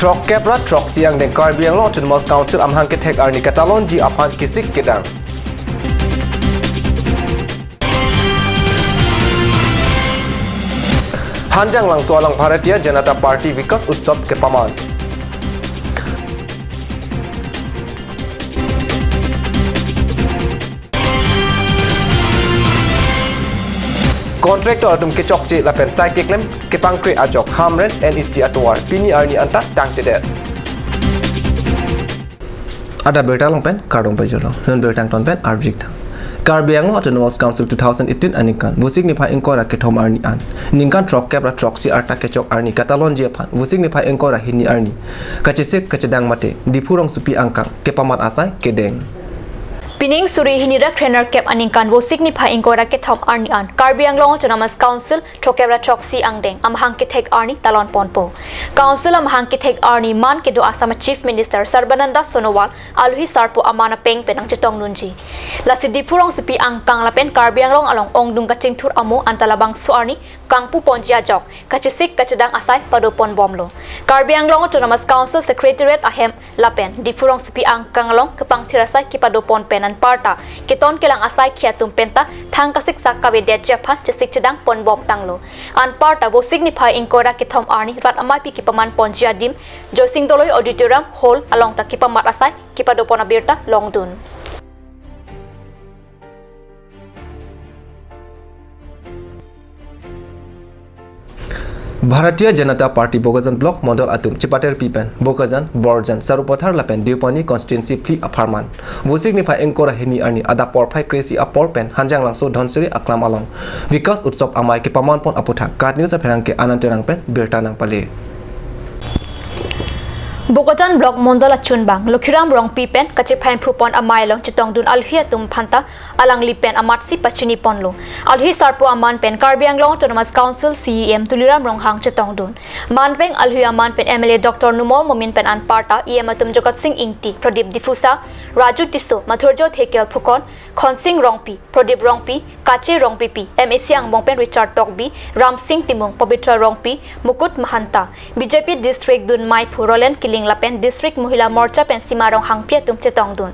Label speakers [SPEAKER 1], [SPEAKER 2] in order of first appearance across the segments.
[SPEAKER 1] Trok kepra trok siang den Karbiang Law Autonomous Council amhang ketek arni Katalon ji aphan kisik kedang. Hanjang langso alang Bharatiya Janata Party Vikas Utsav ke paman. Kontraktor atum ke chokje la pen sai keklem ke pangkre ajok hamren NEC atwar pini arni anta tangtede. Ada berta long pen kardong pajolong non bertang ton pen arjik thang. Karbiang Law Autonomous Council 2018 anikan wusik ni phai engkora ke thom arni an ningkan trok kepra trok si arta ke chok arni Katalon je phan wusik ni phai engkora hini arni kachesek kachedang mate dipurong supi angkang ke pamat asai ke deng.
[SPEAKER 2] Pining suri hinirak trainer cap aningkan wosik ni phai ingkora ke thom arni an Karbiang Law Autonomous Council thokebra choksi angdeng amhang ke thek arni talon ponpo council amhang ke thek arni man ke do Assam Chief Minister Sarbananda Sonowal alhi sarpo amana peng penang chetong nunji lasi dipurong sipi angkang lapen Karbiang Law along ongdung kaching thur amo antalabang suarni kangpu ponjia jok kachisik kachedang asai padopon bomlo Karbiang Law Autonomous Council Secretariat ahem lapen dipurong sipi angkang along kepang tirasai kipadopon pen parta keton kelang asai khiatum penta thang kasik sakkabe de japha chesik chedang pon bom tanglo an parta bo signify inkora ke thom arni rat amai pi kipaman ponjia dim joising doloi auditorium hall along ta kipamat asai kipadopona birta longdun
[SPEAKER 1] Bharatiya Janata Party Bogazan Block Model Atum Chipater Pipen Bogazan Borjan Sarupathar Lapen Diupani Constituency Pli Aparman Wusik ni phai engkora hini arni ada por phai kresi apor pen hanjang langso dhonseri aklam along Vikas Utsav amai ke paman pon aputha kat news apherang ke ananterang pen bertanang pale
[SPEAKER 2] Bogatan Block Mondala Chunbang Lokhiram Rong Pipen Kachipain Phupon Amailong Chitong Dun Alhia Tum Phanta Alang Lipen Amatsi Pachini Ponlo Alhi Sarpo Aman Pen Karbiang Law Autonomous Council CEM Tuliram Rong Hang Chitong Dun Manpeng Alhi Aman Pen MLA Dr. Numo Momin Pen An Parta Iematum Jogat Singh Ingti Pradip Difusa Raju Tiso Mathurjo Thekel Phukon Khonsing Rongpi Pradip Rongpi Kache Rongpi Pi MEC Angbong Pen Richard Tokbi Ram Singh Timung Pabitra Rongpi Mukut Mahanta BJP District Dun Maipu Roland Killing Lapen District Mohila Morcha Pen Simarong Hangpia Tum Chetong Dun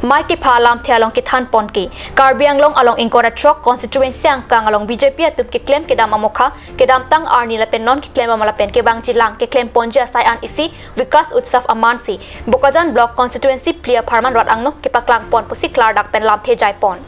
[SPEAKER 2] Mai ki phalam thialong ki than pon ki Karbiang Long along Ingkora Trok constituency angkang along BJP atum ki claim ke dam amokha ke dam tang arni lapen non ki claim amalapen ke bang jilang ke claim ponja sai an isi Vikas Utsav Amansi Bokajan Block constituency Plia Pharman rat angno ke paklang pon pusi klar dak pen lam the jai pon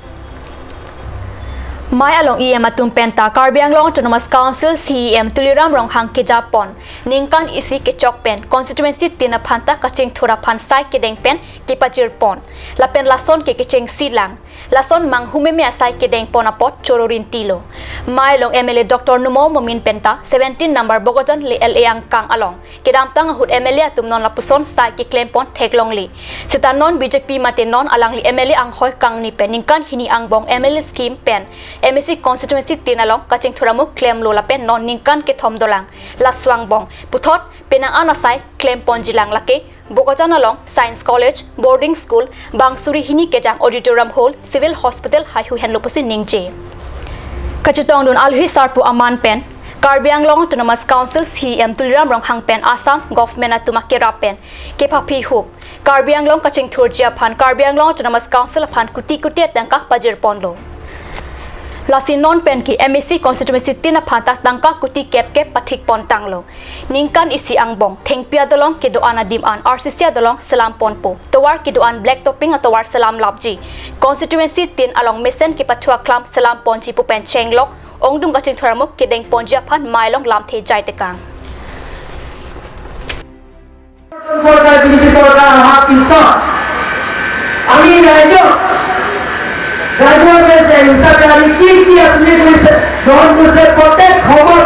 [SPEAKER 2] Mai along EM atum penta Karbiang Law Autonomous Council CEM Tuliram Rong Hang ke Japon ningkan isi ke chok pen constituency tina phanta kaching thura phan sai ke deng pen ke pachir pon lapen lason ke cheng silang lason mang humeme asai ke deng pon apot chororin tilo Mai long MLA Dr. Numo Momin penta 17 number Bogotan le LA angkang along ke dam tang hut MLA atum non lapuson sai ke claim pon theklong li sita non BJP mate non alang li MLA ang hoi kang ni pen ningkan hini angbong MLA scheme pen MEC constituency tinalong kaching thuramu claim lola pen non ningkan ke thom dolang laswang bong puthot penang anasai claim ponjilang lake Bogotan along Science College Boarding School Bangsuri hini kejang auditorium hall civil hospital haihu henlopusi ningje kachitong dun alhi sarpu aman pen Karbiang Law Autonomous Council CEM Tuliram Rong Hang pen Assam government atuma kera pen ke phapi hup Karbiang Law kaching thurjia phan Karbiang Law Autonomous Council phan kuti kuti tangka pajir ponlo Lasi non pen ki MEC constituency tina phata tangka kuti kep kep pathik pon tanglo ningkan isi angbong thengpia dolong ke do ana dim an RCC dolong salam ponpo towar ki do an black topping atowar salam labji constituency tin along mesen ki pathua klam salam ponchi pu pen chenglok ongdung kaching tharamuk ke deng ponjia phan mailong lam the jai tekang
[SPEAKER 3] সরকার BJP সরকার হাত পিছা আমি রাজ্য হিসাবে আমি কি আপনি গ্রহণ করছে প্রত্যেক খবর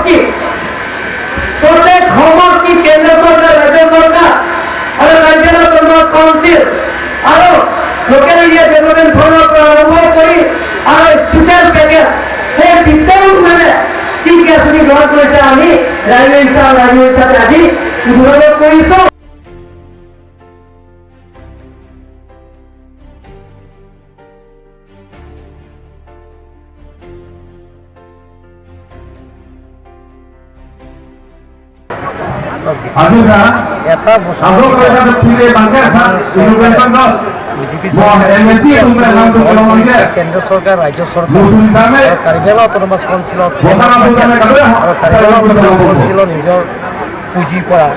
[SPEAKER 3] কি কেন্দ্র সরকার রাজ্য সরকার আর রাজ্যের কাউন্সিল আরো লোকাল এরিয়া ডেভেলপমেন্ট ফোরাম আরম্ভ করি আর স্পেশাল প্যাকেজ সেই বিদ্যালয় মানে কি কি আপনি গ্রহণ করেছে আমি রাজ্য হিসাবে আজি উদ্বোধন কৰিছো Aduh
[SPEAKER 4] এটা বছৰ বিজেপি কেন্দ্ৰ চৰকাৰ ৰাজ্য চৰকাৰ আৰু কাৰ্বি আংলং অট'নমাছ কাউন্সিলত আৰু কাৰ্বি আংলং অট'নমাছ কাউন্সিলৰ নিজৰ পুঁজিৰ পৰা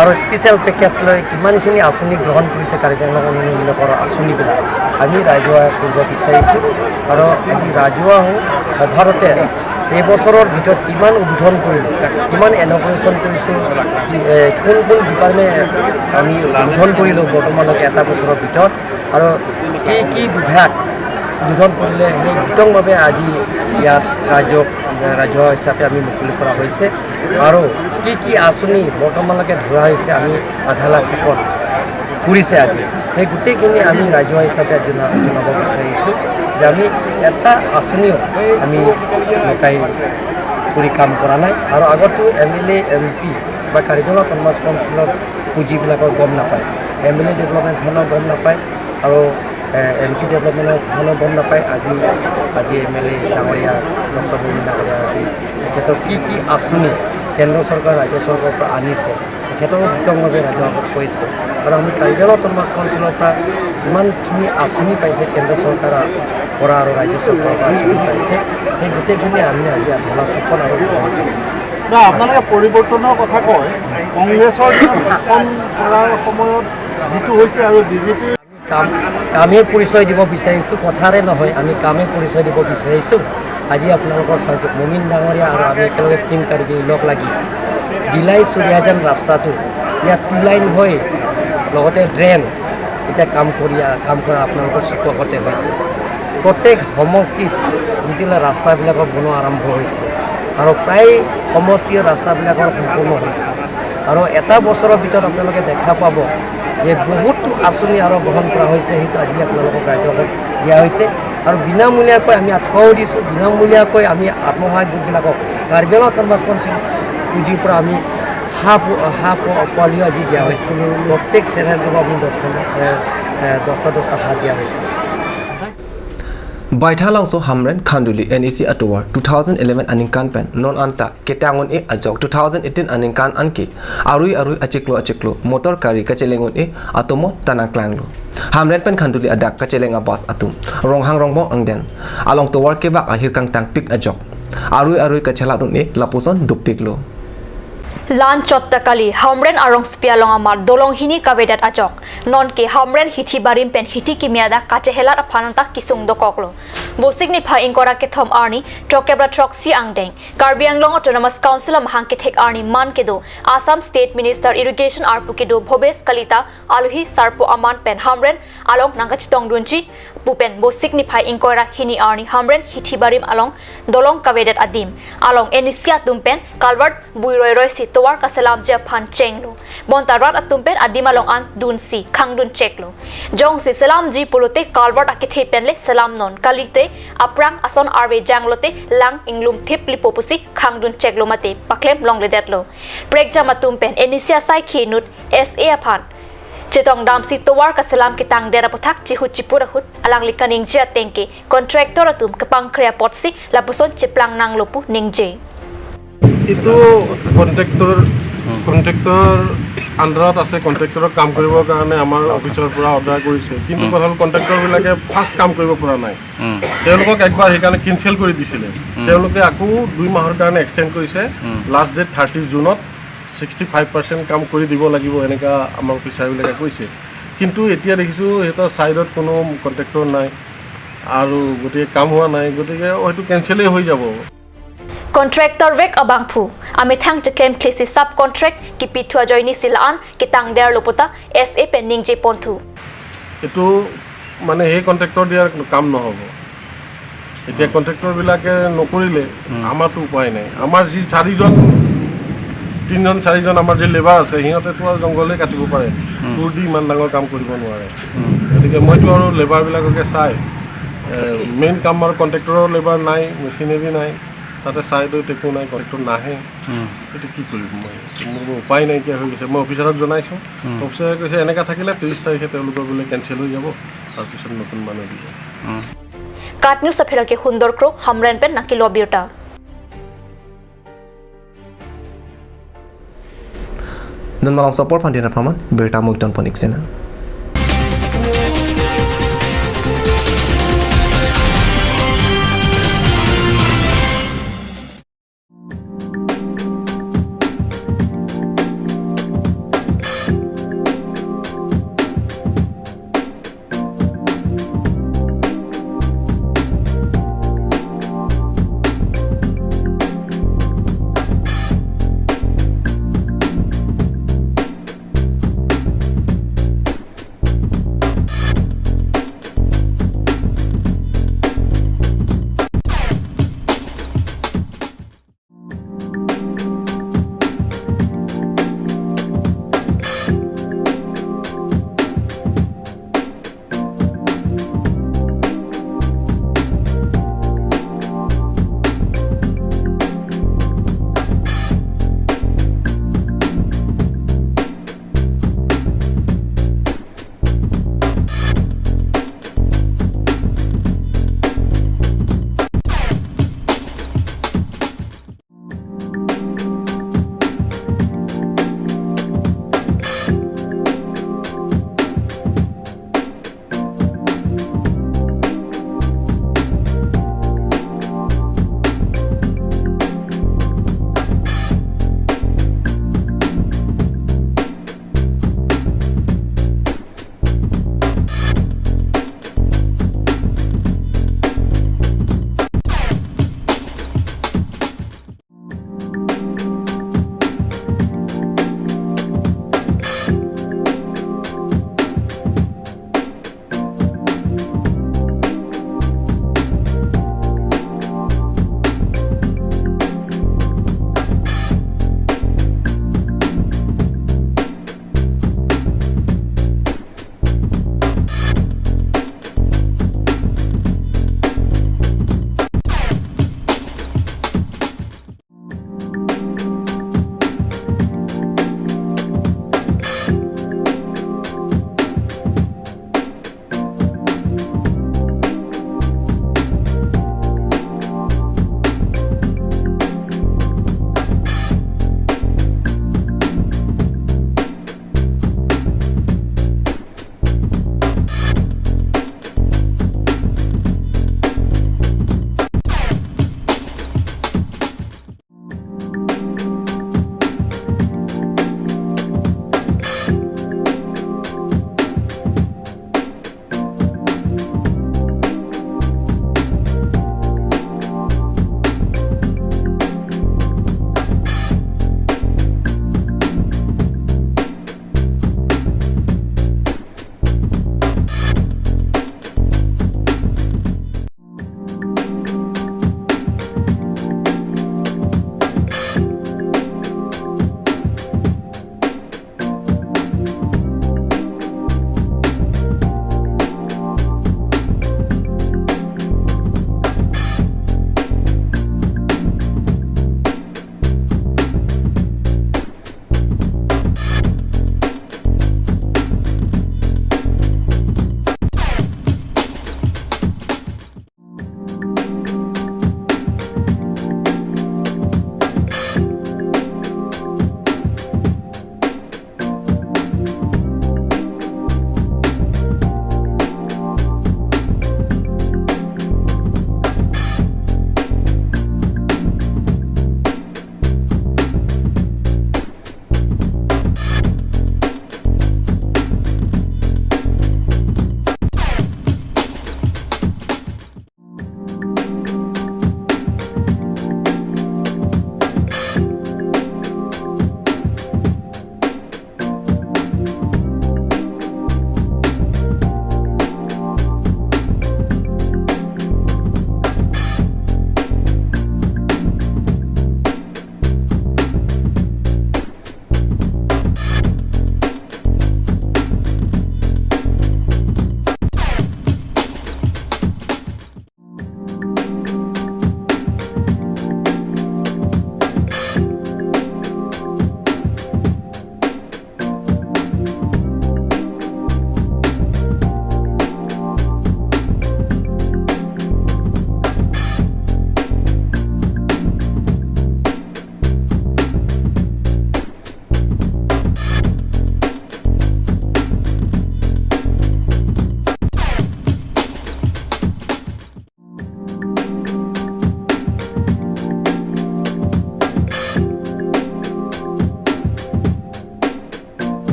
[SPEAKER 4] আৰু স্পেচিয়েল পেকেজ লৈ কিমানখিনি আঁচনি গ্ৰহণ কৰিছে কাৰ্বি আংলং মানুহবিলাকৰ আঁচনিবিলাক আমি ৰাজহুৱা কৰিব বিচাৰিছোঁ আৰু আজি ৰাজহুৱা সভাৰতে এই বছৰৰ ভিতৰত কিমান উদ্বোধন কৰিলোঁ কিমান ইন'গ্ৰেশ্যন কৰিছোঁ কোন কোন ডিপাৰ্টমেণ্ট আমি উদ্বোধন কৰিলোঁ বৰ্তমানলৈকে এটা বছৰৰ ভিতৰত আৰু কি বিভাগ উদ্বোধন কৰিলে সেই বিতংভাৱে আজি ইয়াত ৰাজহুৱা হিচাপে আমি মুকলি কৰা হৈছে আৰু কি আঁচনি বৰ্তমানলৈকে ধৰা হৈছে আমি আধা লাখ চেপত কৰিছে আজি সেই গোটেইখিনি আমি ৰাজহুৱা হিচাপে জনাব বিচাৰিছোঁ যে আমি এটা আঁচনিও আমি লুকাই কৰি কাম কৰা নাই আৰু আগতো MLA MP বা কাৰ্বি আংলং অট'নমাছ কাউন্সিলৰ পুঁজিবিলাকৰ গম নাপায় MLA ডেভেলপমেণ্ট ফাণ্ডৰ গম নাপায় আৰু MP ডেভেলপমেণ্টৰ ফাণ্ডৰ গম নাপায় আজি MLA ডাঙৰীয়া ডক্টৰ মুমিন ডাঙৰীয়া তেখেতৰ কি আঁচনি কেন্দ্ৰ চৰকাৰ ৰাজ্য চৰকাৰৰ পৰা আনিছে তেখেতৰো বিতংভাৱে ৰাজহুৱা কৈছে আৰু আমি কাৰ্বি আংলং অট'নমাছ কাউন্সিলৰ পৰা কিমানখিনি আঁচনি পাইছে কেন্দ্ৰ চৰকাৰৰ পৰা আৰু ৰাজ্য চৰকাৰৰ পৰা আঁচনি পাইছে সেই গোটেইখিনি আমি আজি আধা চপন আৰু
[SPEAKER 5] আপোনালোকে পৰিৱৰ্তনৰ কথা কয় কংগ্ৰেছৰ শাসন কৰাৰ সময়ত যিটো হৈছে আৰু বিজেপিৰ
[SPEAKER 4] কামেই পৰিচয় দিব বিচাৰিছোঁ কথাৰে নহয় আমি কামেই পৰিচয় দিব বিচাৰিছোঁ আজি আপোনালোকৰ চাওক মুমিন ডাঙৰীয়া আৰু আমি একেলগে টিম কাৰ্বি লগ লাগি দিলাই চুৰিয়াজান ৰাস্তাটো ইয়াত 2 লাইন হৈ লগতে ড্ৰেইন এতিয়া কাম কৰা আপোনালোকৰ চকুতে হৈছে প্ৰত্যেক সমষ্টিত যেতিয়ালৈ ৰাস্তাবিলাকৰ বনোৱা আৰম্ভ হৈছে আৰু প্ৰায় সমষ্টিৰ ৰাস্তাবিলাকৰ সম্পূৰ্ণ হৈছে আৰু এটা বছৰৰ ভিতৰত আপোনালোকে দেখা পাব যে বহুতো আঁচনি আৰু গ্ৰহণ কৰা হৈছে সেইটো আজি আপোনালোকক ৰাজ্যক দিয়া হৈছে আৰু বিনামূলীয়াকৈ আমি আঁঠুৱাও দিছোঁ বিনামূলীয়াকৈ আমি আত্মসহায়ক গোটবিলাকক কাৰ্বি আংলং অট'নমাছ কাউন্সিল পুঁজিৰ পৰা আমি হাঁহ পোৱালিও আজি দিয়া হৈছে প্ৰত্যেক চেনেলটোক আমি 10টা হাঁহ দিয়া হৈছে
[SPEAKER 1] Baithalangso Hamren Khanduli NEC Atowar 2011 Aninkan Pen Non Anta Ketangon E Ajok 2018 Aninkan Anki Arui Achiklo Motor Kari Kachelengon E Atomo Tanaklanglo Hamren Pen Khanduli Adak Kachelenga Bas Atum Ronghang Rongbong Angden Along Towar Keva Ahir Kang Tang Pik Ajok Arui Kacheladun E Lapuson Dupiklo
[SPEAKER 2] Lan Chottakali, Hamren Arong Spialong Amar, Dolong Hini Kavedat Ajok, Non Ke Hamren Hiti Barim Pen Hiti Kimiada, Kachehelat Apananta Kisung Dokoklo. Bosigni Pa Inkora Ketom Arni, Trokebra Troxi Angdeng, Karbie Anglong Autonomous Council Mahanketek Arni Mankedo, Assam State Minister Irrigation Arpukedo, Bobes Kalita, Aluhi Sarpo Aman Pen Hamren, Along Nangachitong Dunchi, Pupen, Bosigni Pa Inkora Hini Arni, Hamren Hiti Barim Along, Dolong Kavedat Adim, Along Enisia Tumpen, Calvert, Buiroy Roysi. Towar Kasalam Japan Chenglo Bontarat Atumpen Adimalong An Dunsi Kangdun Cheklo Jong si Salam Ji Polote Calvert Akithe Penle Salam Non Kalite Aprang Ason Arve Janglote Lang Inglum Tip Lipopusi Kangdun Cheklo Mate Paklem Long Ledetlo Prekjam Atumpen Enisia Sai Kinut SA Apan Chetong Damsi Towar Kasalam Kitang Derapotak Chihut Chipurahut Alang Likaning Jia Tenke Contractor Atum Kapang Krea Potsi Lapuson Chiplang Nang Lopu Ningje
[SPEAKER 5] এইটো কন্ট্ৰেক্টৰ আণ্ডাৰত আছে কন্ট্ৰেক্টৰক কাম কৰিবৰ কাৰণে আমাৰ অফিচৰ পৰা order কৰিছে কিন্তু কথা হ'ল কন্ট্ৰেক্টৰবিলাকে ফাৰ্ষ্ট কাম কৰিব পৰা নাই তেওঁলোকক একবাৰ সেইকাৰণে কেনচেল কৰি দিছিলে তেওঁলোকে আকৌ 2 মাহৰ কাৰণে এক্সটেণ্ড কৰিছে লাষ্ট ডেট 30 জুনত 65% কাম কৰি দিব লাগিব এনেকা আমাৰ অফিচাৰবিলাকে কৈছে কিন্তু এতিয়া দেখিছোঁ সিহঁতৰ ছাইডত কোনো কন্ট্ৰেক্টৰ নাই আৰু গতিকে কাম হোৱা নাই গতিকে হয়তো কেনচেলেই হৈ যাব
[SPEAKER 2] Contractor Vek Abangpu, Amethang to claim Klisi subcontract, Kipitua Joini Silan, Kitang Der Lopota, SA Pending J Pontu.
[SPEAKER 5] এইটো মানে সেই কন্ট্ৰেক্টৰ দিয়াৰ কাম নহ'ব এতিয়া কন্ট্ৰেক্টৰবিলাকে নকৰিলে আমাৰতো উপায় নাই আমাৰ যি 4জন আমাৰ যে লেবাৰ আছে সিহঁতেতো আৰু জংঘলে কাটিব পাৰে তোৰ দি ইমান ডাঙৰ কাম কৰিব নোৱাৰে গতিকে মইতো আৰু লেবাৰবিলাককে চাই মেইন কাম আৰু কন্ট্ৰেক্টৰৰ লেবাৰ নাই মেচিনেৰী নাই তাতে ছাইডত একো নাই কন্ট্ৰেক্টৰ নাহে এইটো কি কৰিম মই মোৰ উপায় নাইকিয়া হৈ গৈছে মই অফিচাৰক জনাইছোঁ অফিচাৰে কৈছে এনেকৈ থাকিলে 30 তাৰিখে তেওঁলোকৰ বোলে কেনচেল হৈ যাব তাৰপিছত নতুন মানুহ দিব
[SPEAKER 2] কাট নিউজ আফেৰকে সুন্দৰ ক্ৰ হামৰেন পেন নাকি লবিউটা
[SPEAKER 1] nun malang support phan dina phaman berta mukton pon iksena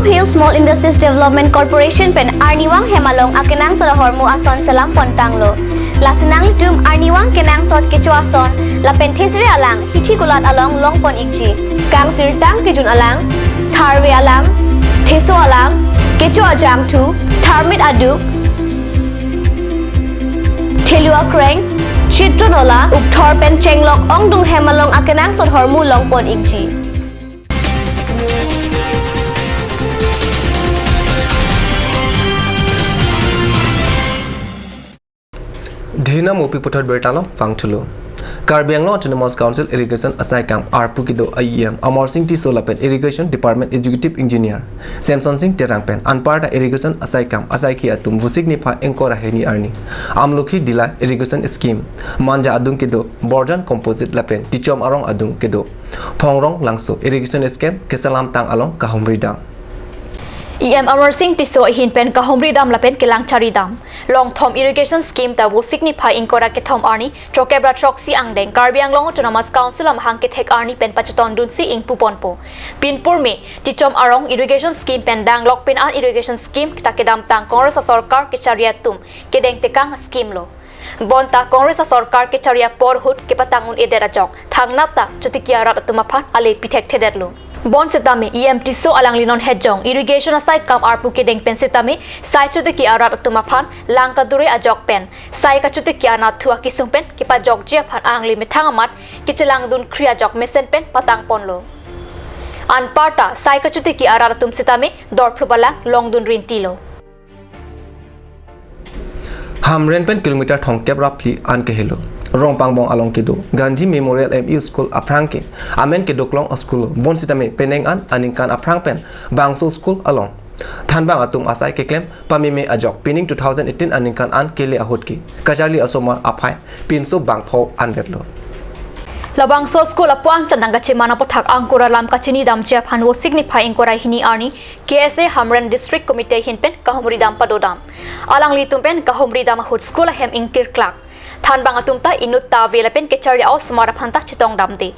[SPEAKER 6] Hill Small Industries Development Corporation pen Arniwang Hemalong akenang sa hormu ason salam pontanglo. Lasinang litum Arniwang kenang sot kecuason la penthesre alang hithi gulat along longpon ikji. Kang tirtang kijun alang, tharwe alang, theso alang, kecu ajam tu, tharmit aduk, thelua kreng, chitronola, ukthor pen chenglok ongdung Hemalong akenang sot hormu longpon ikji.
[SPEAKER 1] Dhina Mopi Putot Bertalo, Fangtulo. Karbi Anglong Autonomous Council Irrigation Asai Camp Arpukido IEM Amor Singh T Solapen Irrigation Department Executive Engineer Samson Singh Terangpen Anparta Irrigation Asai Camp Asai Ki Atum Vusik Nipa Enkora Heni Arni Amlukhi Dila Irrigation Scheme Manja Adung Kido Borjan Composite Lapen Tichom Arong Adung Kido Pongrong Langso Irrigation Scheme Kesalam Tang Along Kahumridang
[SPEAKER 2] EM Amor Singh Tiso hin pen kahumri dam lapen kelang chari dam long thom irrigation scheme ta wo signify inkora ke thom arni trokebra troxi angdeng Karbi Anglong Autonomous Council am hang ke thek arni pen pachaton dun si ing puponpo pinpur me tichom arong irrigation scheme pen dang lok pen an irrigation scheme ta ke dam tang Congress sarkar ke charia tum ke deng tekang scheme lo bonta Congress sarkar ke charia por hut ke patangun edera jok thangnata chutikia rat tumaphan ale pithek thedetlo Bon setame EMT so alang linon hejong irrigation aside kam arpu ke deng pen setame sai chute ki arat tumaphan langka dure ajok pen sai ka chute ki ana thua ki sumpen ki pa jok je phan angli me thangamat ki chelang dun kriya jok mesen pen patang ponlo an parta sai ka chute ki arat tum setame dor phlubala long dun rintilo
[SPEAKER 1] Hamren pen kilometer thongkep rapli an ke helo Rong Pangbong along kido Gandhi Memorial MU School aprangke amen ke doklong school bon sitame peneng an aningkan aprang pen Bangso School along Thanbang atum asai ke klem pamime ajok pinning 2018 aningkan an kele ahotki kajali asomar aphai pinso bangpho anvetlo
[SPEAKER 2] Labang so school apuang chandang gache mana pothak angkora lam kachini dam chia phan wo signify inkora hini arni KSA Hamran District Committee hin pen kahumri dam padodam alang litum pen kahumri dam hut school hem inkir clark Than bang atum ta inut ta vela pen ke chari aus smara phanta chitong damte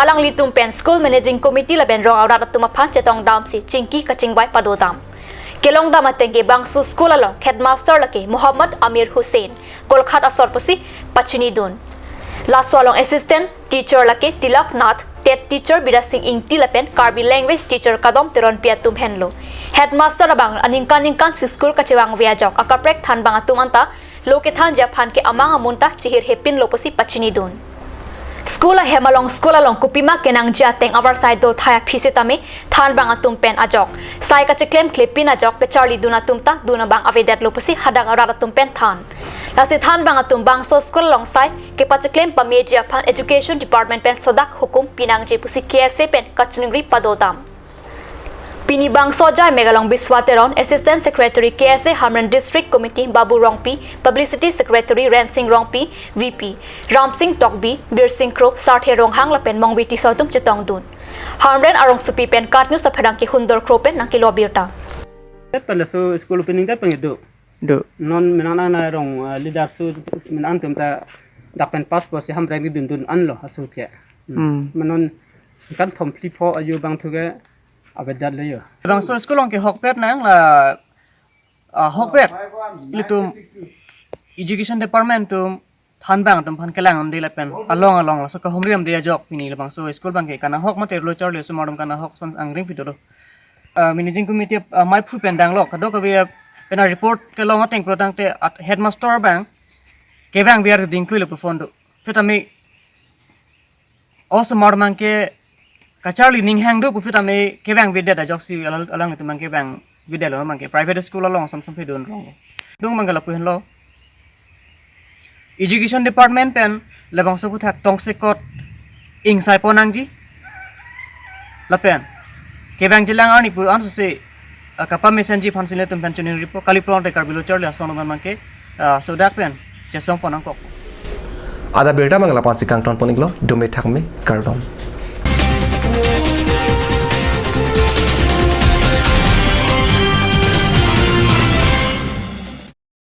[SPEAKER 2] alang litum pen school managing committee la ben rong awra tuma phan chitong dam si chingki kachingbai padodam kelong dam atenge bangsu school along headmaster lake Muhammad Amir Hussein kolkhat asor pasi pachini dun la solong assistant teacher lake Tilak Nath tet teacher Bida Singh Ingti lapen Karbi language teacher kadom teron piatum henlo headmaster abang aningkan si school kachewang via jok akaprek than bang atum anta loke than japhan ke amang amunta chihir hepin loposi pachini dun school hemalong school along kupima kenang jateng our side do thaya phisetame than bang atum pen ajok sai ka cheklem klepin ajok ke charli duna tumta duna bang avedat loposi hadang ara tum pen than lasi than bang atum bang so school along sai ke pacheklem pameja phan education department pen sodak hukum pinang je pusi KSA pen kachningri padodam Pini Bang Sojai Megalong Biswateron, Assistant Secretary KSA Hamran District Committee Babu Rongpi, Publicity Secretary Ren Singh Rongpi, VP Ram Singh Tokbi, Bir Singh Kro, Sarthe Ronghang Lapen Mongwiti Sotum Chitong Dun. Hamran Arong Supi Pen Kat News Sapedang Ki Hundor Kropen Nang Kilo Birta.
[SPEAKER 7] Palaso school opening ka pangido. Do. Non menana na rong leader su menan tumta dapen passport si Hamran bi dun anlo asut ke. Manon kan thom flipo ayu bang thuge abedat leyo bang so school ong ke hokpet nang la hokpet litum education department tum than bang tum phan kelang on de la pen along la so ka homriam de jok pini la bang so school bang ke kana hok mate lo charle so modom kana hok son angring fitoro managing committee my fu pen dang lok kadok be pena report ke long ateng protang te headmaster bang ke bang biar ding klule pu fondo fitame also modom ke Kacharli ning hang do pufit ame kebang vidya da joksi alang itu mang kebang vidya lo mang ke private school along sam pidon rong dong mangala puhen lo education department pen labang so kuthak tong sekot ing sai ponangji lapen kebang jilang ani pur an se kapa mesenji phansile tum pension ripo kali plon rekar bilo charle sono mang ke so dak pen jesong ponang kok
[SPEAKER 1] Ada berita mangala pasikang ton poniglo dome thakme kardom